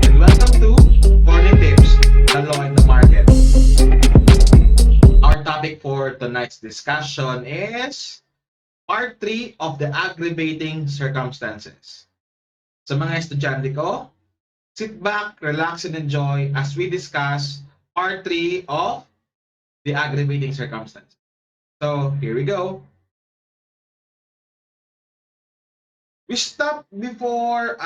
and welcome to Corny Tips, the Law in the Market. Our topic for tonight's discussion is Part 3 of the Aggravating Circumstances. Sa mga estudyante ko, sit back, relax, and enjoy as we discuss Part 3 of the Aggravating Circumstances. So, here we go. We stopped before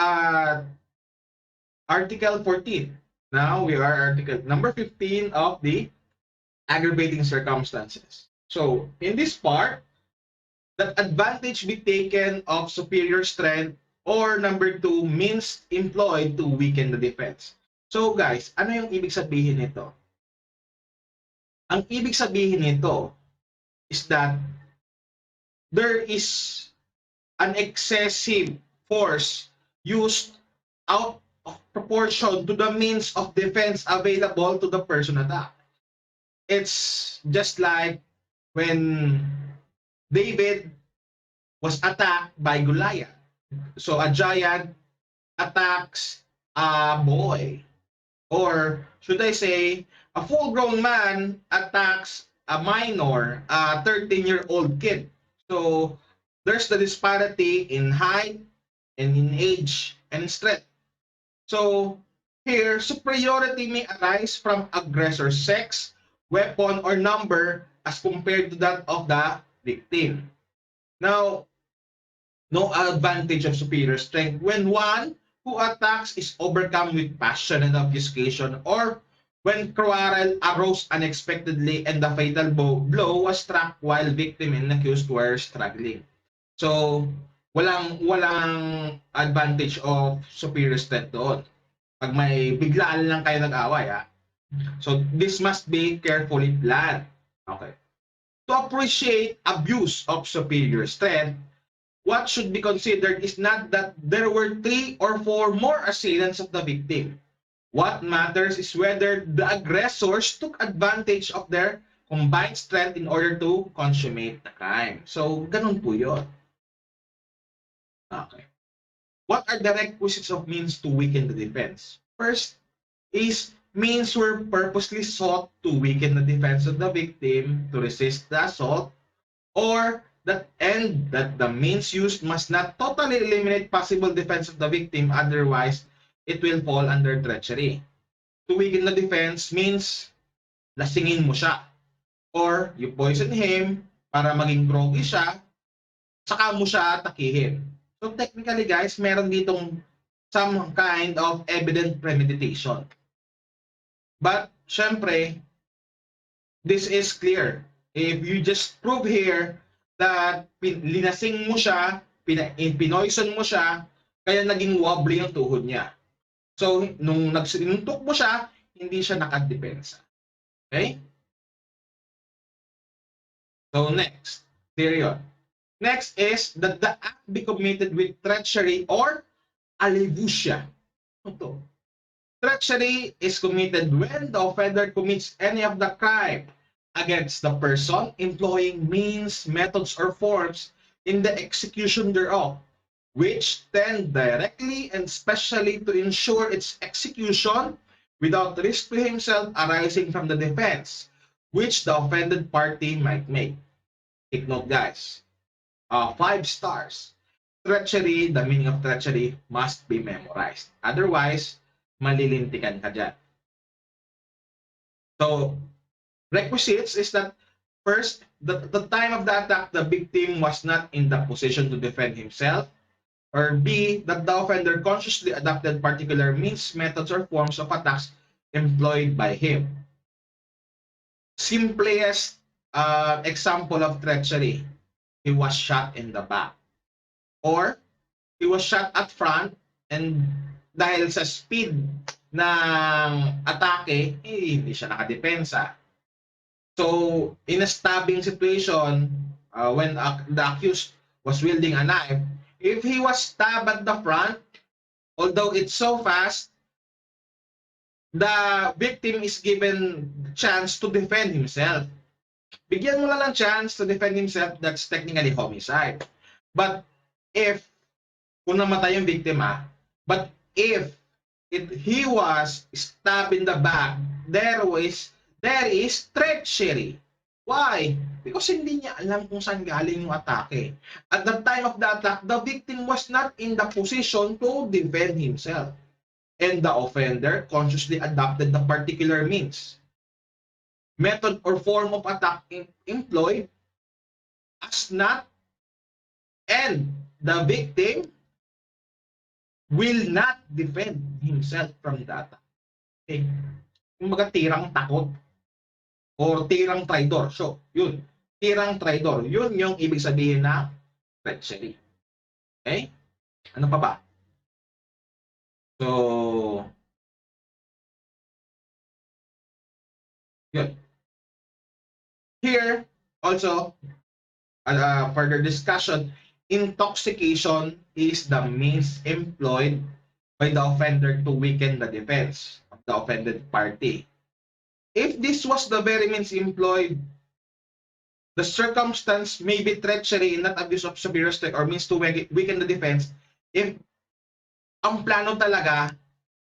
Article 14. Now we are Article number 15 of the Aggravating Circumstances. So, in this part, that advantage be taken of superior strength or number 2, means employed to weaken the defense. So guys, ano yung ibig sabihin nito? Ang ibig sabihin nito is that there is an excessive force used out of proportion to the means of defense available to the person attacked. It's just like when David was attacked by Goliath. So a giant attacks a boy. Or should I say, a full-grown man attacks a minor, a 13-year-old kid. So there's the disparity in height and in age and in strength. So here, superiority may arise from aggressor's sex, weapon, or number as compared to that of the victim. Now, no advantage of superior strength when one who attacks is overcome with passion and obfuscation, or when quarrel arose unexpectedly and the fatal blow was struck while victim and accused were struggling. So, walang advantage of superior strength doon. Pag may biglaan lang kayo nag-away, So, this must be carefully planned. Okay. To appreciate abuse of superior strength, what should be considered is not that there were 3 or 4 more assailants of the victim. What matters is whether the aggressors took advantage of their combined strength in order to consummate the crime. So, ganun po yun. Okay. What are the requisites of means to weaken the defense? First is means were purposely sought to weaken the defense of the victim to resist the assault, or that the means used must not totally eliminate possible defense of the victim, otherwise it will fall under treachery. To weaken the defense means lasingin mo siya, or you poison him para maging groggy siya, saka mo siya atakihin. So technically guys, meron ditong some kind of evident premeditation. But syempre, this is clear. If you just prove here that linasing mo siya, pinoison mo siya, kaya naging wobbly yung tuhod niya. So, nung sinuntok mo siya, hindi siya nakadepensa. Okay? So, next. Period. Next is that the act be committed with treachery or alevusia. Ito. Treachery is committed when the offender commits any of the crime against the person, employing means, methods, or forms in the execution thereof, which tend directly and specially to ensure its execution without risk to himself arising from the defense, which the offended party might make. Take note, guys. 5 stars. Treachery, the meaning of treachery must be memorized. Otherwise, malilintikan ka dyan. So, requisites is that first, the time of the attack, the victim was not in the position to defend himself, or B, that the offender consciously adopted particular means, methods, or forms of attacks employed by him. Simplest example of treachery, he was shot in the back. Or, he was shot at front, and dahil sa speed ng atake, hindi siya nakadepensa. So, in a stabbing situation, when the accused was wielding a knife, if he was stabbed at the front, although it's so fast, the victim is given the chance to defend himself. Bigyan mo lang ng chance to defend himself, that's technically homicide. But if, kung namatay yung victim but if he was stabbed in the back, there is treachery. Why? Because hindi niya alam kung saan galing yung atake. At the time of the attack, the victim was not in the position to defend himself. And the offender consciously adopted the particular means, method, or form of attack employed as not, and the victim will not defend himself from the attack. Okay? Yung mga tirang takot or tirang traidor. So, yun. Tirang traidor. Yun yung ibig sabihin na treachery. Okay? Ano pa ba? So, yun. Here, also, further discussion, intoxication is the means employed by the offender to weaken the defense of the offended party. If this was the very means employed, the circumstance may be treachery, not abuse of superior strength or means to weaken the defense, if ang plano talaga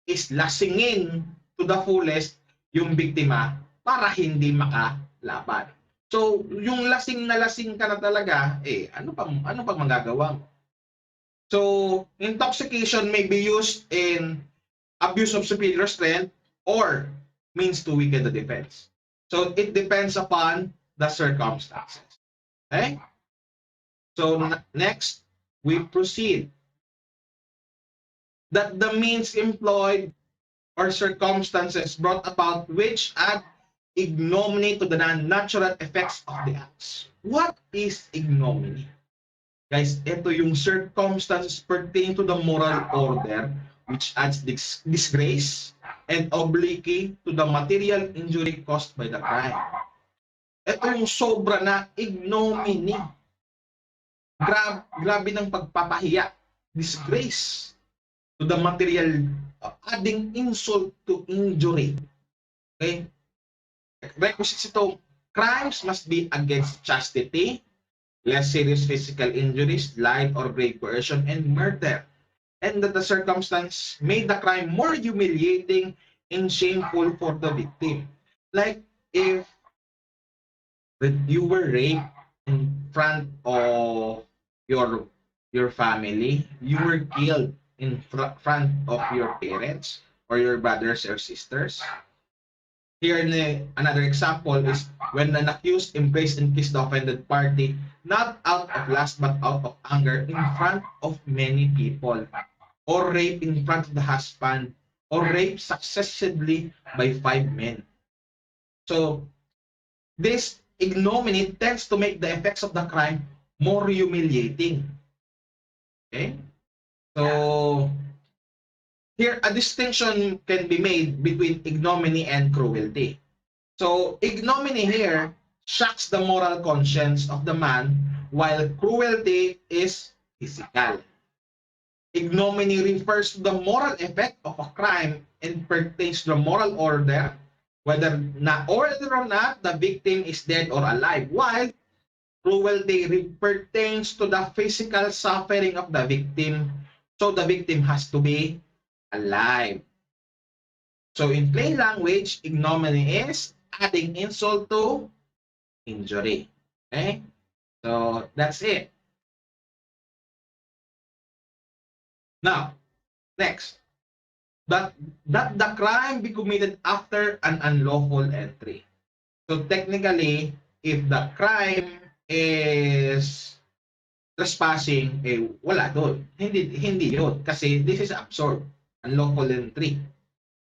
is lasingin to the fullest yung biktima para hindi makalaban. So, yung lasing na lasing ka na talaga, ano pang magagawa mo? So, intoxication may be used in abuse of superior strength or means to weaken the defense. So, it depends upon the circumstances. Okay? So, next, we proceed. That the means employed or circumstances brought about which add ignominy to the non-natural effects of the acts. What is ignominy? Guys, ito yung circumstances pertaining to the moral order which adds disgrace and obliquity to the material injury caused by the crime. Ito yung sobra na ignominy. Grabe ng pagpapahiya, disgrace to the material, adding insult to injury. Okay? Requisites ito, crimes must be against chastity, less serious physical injuries, light or grave coercion, and murder. And that the circumstance made the crime more humiliating and shameful for the victim. Like if you were raped in front of your family, you were killed in front of your parents or your brothers or sisters. Here, another example is when an accused embraced and kissed the offended party, not out of lust but out of anger in front of many people, or rape in front of the husband, or rape successively by 5 men. So, this ignominy tends to make the effects of the crime more humiliating. Okay? So, here, a distinction can be made between ignominy and cruelty. So, ignominy here shocks the moral conscience of the man, while cruelty is physical. Ignominy refers to the moral effect of a crime and pertains to the moral order, whether or not the victim is dead or alive, while cruelty pertains to the physical suffering of the victim, so the victim has to be alive. So in plain language, ignominy is adding insult to injury. Okay? So that's it. Now, next. That the crime be committed after an unlawful entry. So technically, if the crime is trespassing, wala doon. Hindi yun. Kasi this is absurd. Unlawful entry.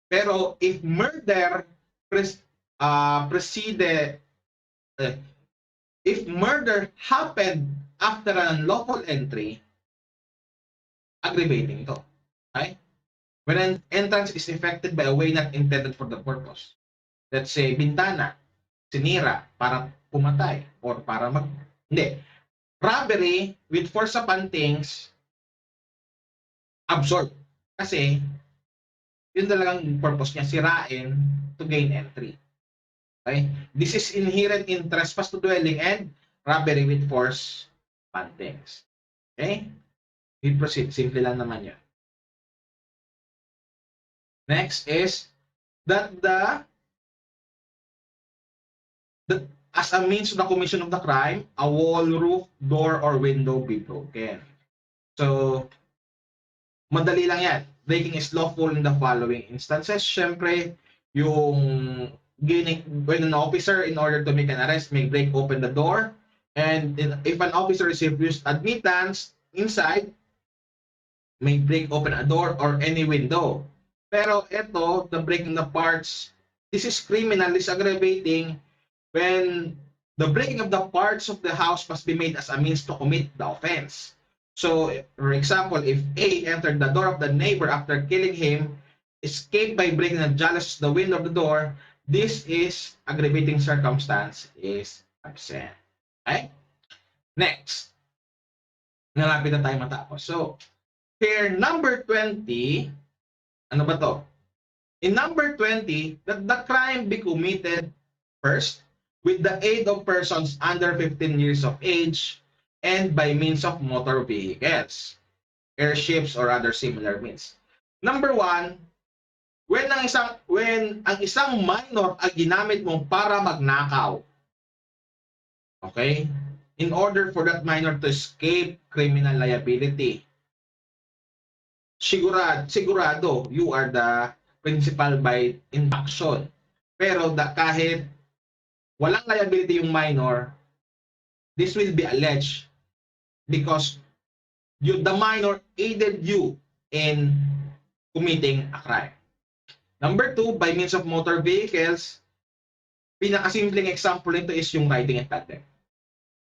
Pero if murder if murder happened after an unlawful entry, aggravating to. Okay? When an entrance is effected by a way not intended for the purpose. Let's say, bintana, sinira para pumatay or para hindi. Robbery with force upon things, absurd. Kasi, yun talagang purpose niya, sirain to gain entry. Okay? This is inherent in trespass to dwelling and robbery with force upon things. Okay? We proceed. Simple lang naman yun. Next is that as a means of the commission of the crime, a wall, roof, door, or window be broken. So, madali lang yan. Breaking is lawful in the following instances. Siyempre, yung when an officer, in order to make an arrest, may break open the door. And if an officer is refused admittance inside, may break open a door or any window. Pero ito, the breaking the parts, this is criminal, this is aggravating when the breaking of the parts of the house must be made as a means to commit the offense. So, for example, if A entered the door of the neighbor after killing him, escaped by breaking the jalas the window of the door, this is aggravating circumstance is absent. Okay? Next. Nalapit na tayo matapos. So, here, number 20, ano ba to? In number 20, that the crime be committed first with the aid of persons under 15 years of age and by means of motor vehicles, airships, or other similar means. Number 1, when ang isang minor ay ginamit mo para magnakaw. Okay? In order for that minor to escape criminal liability. Sigurado you are the principal by induction. Pero kahit walang liability yung minor, this will be alleged because the minor aided you in committing a crime. Number 2, by means of motor vehicles, pinakasimpleng example nito is yung riding in tandem.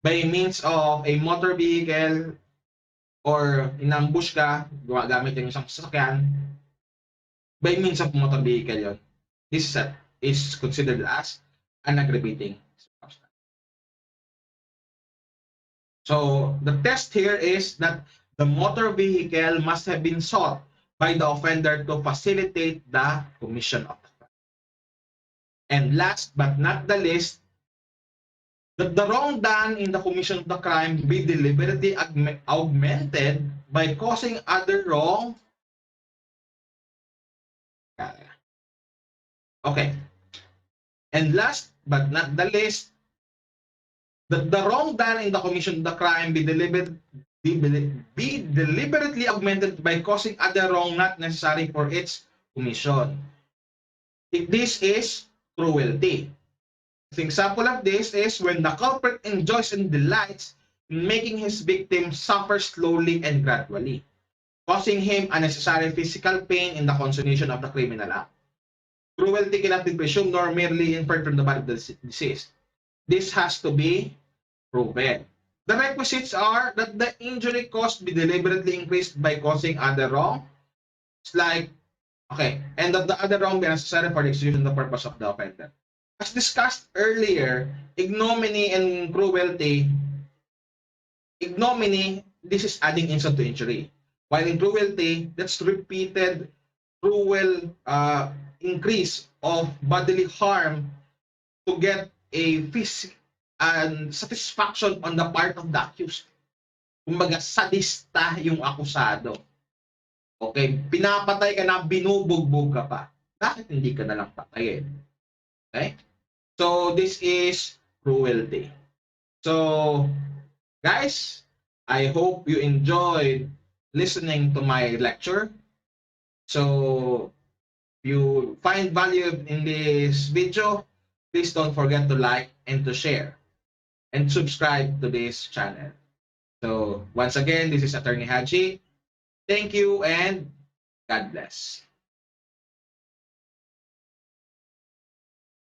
By means of a motor vehicle or inambush ka, gumagamit yung isang sasakyan, by means of motor vehicle yon. This is considered as an aggravating circumstance. So, the test here is that the motor vehicle must have been sought by the offender to facilitate the commission of the crime. And last but not the least, that the wrong done in the commission of the crime be deliberately augmented by causing other wrong. Okay. And last but not the least, that the wrong done in the commission of the crime be deliberately augmented by causing other wrong not necessary for its commission. If this is cruelty. An example of this is when the culprit enjoys and delights in making his victim suffer slowly and gradually, causing him unnecessary physical pain in the consummation of the criminal act. Cruelty cannot be presumed nor merely inferred from the body of the deceased. This has to be proven. The requisites are that the injury caused be deliberately increased by causing other wrong. It's like, okay, and that the other wrong be necessary for the execution of the purpose of the offender. As discussed earlier, ignominy and cruelty, ignominy, this is adding insult to injury. While in cruelty, that's repeated cruel increase of bodily harm to get a physical satisfaction on the part of the accused. Kumbaga, sadista yung akusado. Okay, pinapatay ka na, binubugbog ka pa. Bakit hindi ka na lang patayin? Okay? So, this is cruelty. So, guys, I hope you enjoyed listening to my lecture. So, if you find value in this video, please don't forget to like and to share and subscribe to this channel. So, once again, this is Attorney Haji. Thank you and God bless.